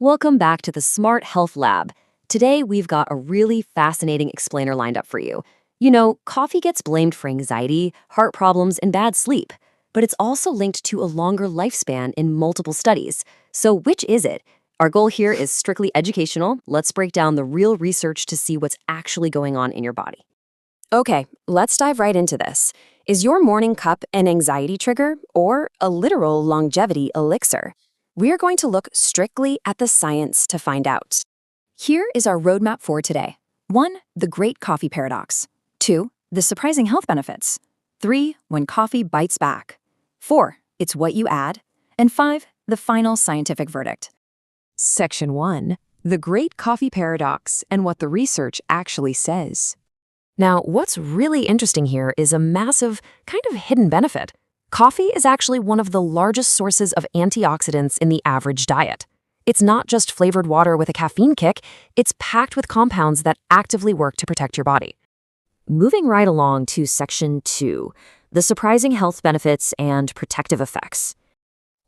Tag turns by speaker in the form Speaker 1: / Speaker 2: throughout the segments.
Speaker 1: Welcome back to the Smart Health Lab. Today, we've got a really fascinating explainer lined up for you. Coffee gets blamed for anxiety, heart problems, and bad sleep, but it's also linked to a longer lifespan in multiple studies. So which is it? Our goal here is strictly educational. Let's break down the real research to see what's actually going on in your body. Okay, let's dive right into this. Is your morning cup an anxiety trigger or a literal longevity elixir? We are going to look strictly at the science to find out. Here is our roadmap for today. 1. The Great Coffee Paradox. 2. The Surprising Health Benefits. 3. When Coffee Bites Back. 4. It's What You Add. And 5. The Final Scientific Verdict. Section 1. The Great Coffee Paradox and what the research actually says. Now, what's really interesting here is a massive, kind of hidden benefit. Coffee is actually one of the largest sources of antioxidants in the average diet. It's not just flavored water with a caffeine kick, it's packed with compounds that actively work to protect your body. Moving right along to Section 2, the surprising health benefits and protective effects.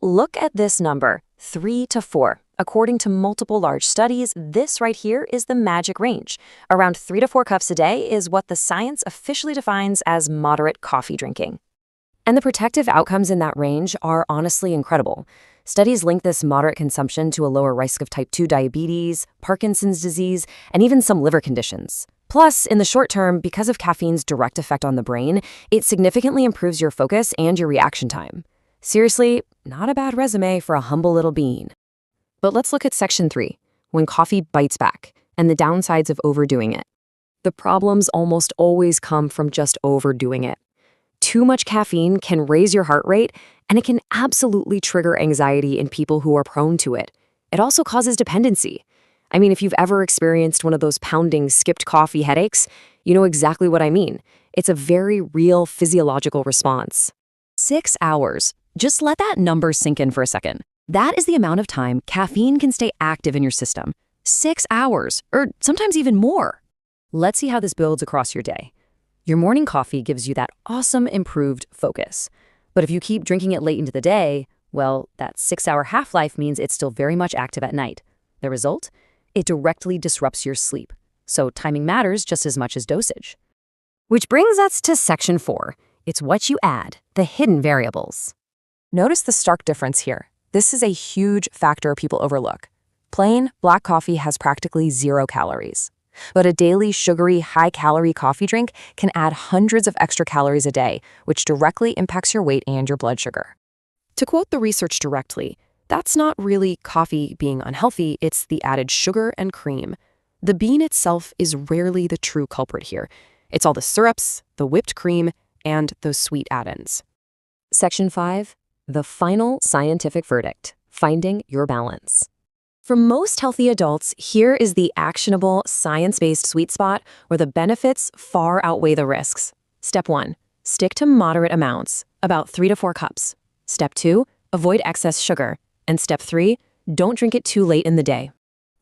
Speaker 1: Look at this number, 3 to 4. According to multiple large studies, this right here is the magic range. Around 3 to 4 cups a day is what the science officially defines as moderate coffee drinking. And the protective outcomes in that range are honestly incredible. Studies link this moderate consumption to a lower risk of type 2 diabetes, Parkinson's disease, and even some liver conditions. Plus, in the short term, because of caffeine's direct effect on the brain, it significantly improves your focus and your reaction time. Seriously, not a bad resume for a humble little bean. But let's look at Section 3, when coffee bites back, and the downsides of overdoing it. The problems almost always come from just overdoing it. Too much caffeine can raise your heart rate, and it can absolutely trigger anxiety in people who are prone to it. It also causes dependency. I mean, if you've ever experienced one of those pounding, skipped coffee headaches, you know exactly what I mean. It's a very real physiological response. 6 hours. Just let that number sink in for a second. That is the amount of time caffeine can stay active in your system. 6 hours, or sometimes even more. Let's see how this builds across your day. Your morning coffee gives you that awesome improved focus. But if you keep drinking it late into the day, well, that 6-hour half-life means it's still very much active at night. The result? It directly disrupts your sleep. So timing matters just as much as dosage. Which brings us to Section 4. It's what you add, the hidden variables. Notice the stark difference here. This is a huge factor people overlook. Plain black coffee has practically 0 calories. But a daily sugary, high-calorie coffee drink can add hundreds of extra calories a day, which directly impacts your weight and your blood sugar. To quote the research directly, that's not really coffee being unhealthy, it's the added sugar and cream. The bean itself is rarely the true culprit here. It's all the syrups, the whipped cream, and those sweet add-ins. Section 5. The Final Scientific Verdict, Finding Your Balance. For most healthy adults, here is the actionable, science-based sweet spot where the benefits far outweigh the risks. Step 1. Stick to moderate amounts, about 3 to 4 cups. Step 2. Avoid excess sugar. And Step 3. Don't drink it too late in the day.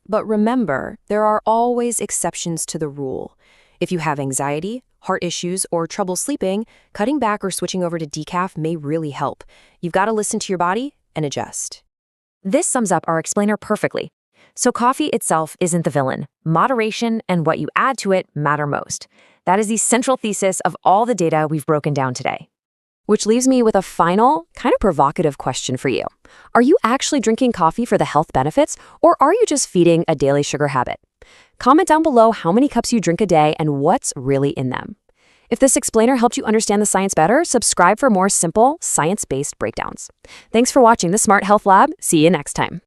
Speaker 1: But remember, there are always exceptions to the rule. If you have anxiety, heart issues, or trouble sleeping, cutting back or switching over to decaf may really help. You've got to listen to your body and adjust. This sums up our explainer perfectly. So coffee itself isn't the villain. Moderation and what you add to it matter most. That is the central thesis of all the data we've broken down today. Which leaves me with a final, kind of provocative question for you. Are you actually drinking coffee for the health benefits, or are you just feeding a daily sugar habit? Comment down below how many cups you drink a day and what's really in them. If this explainer helped you understand the science better, subscribe for more simple, science-based breakdowns. Thanks for watching the Smart Health Lab. See you next time.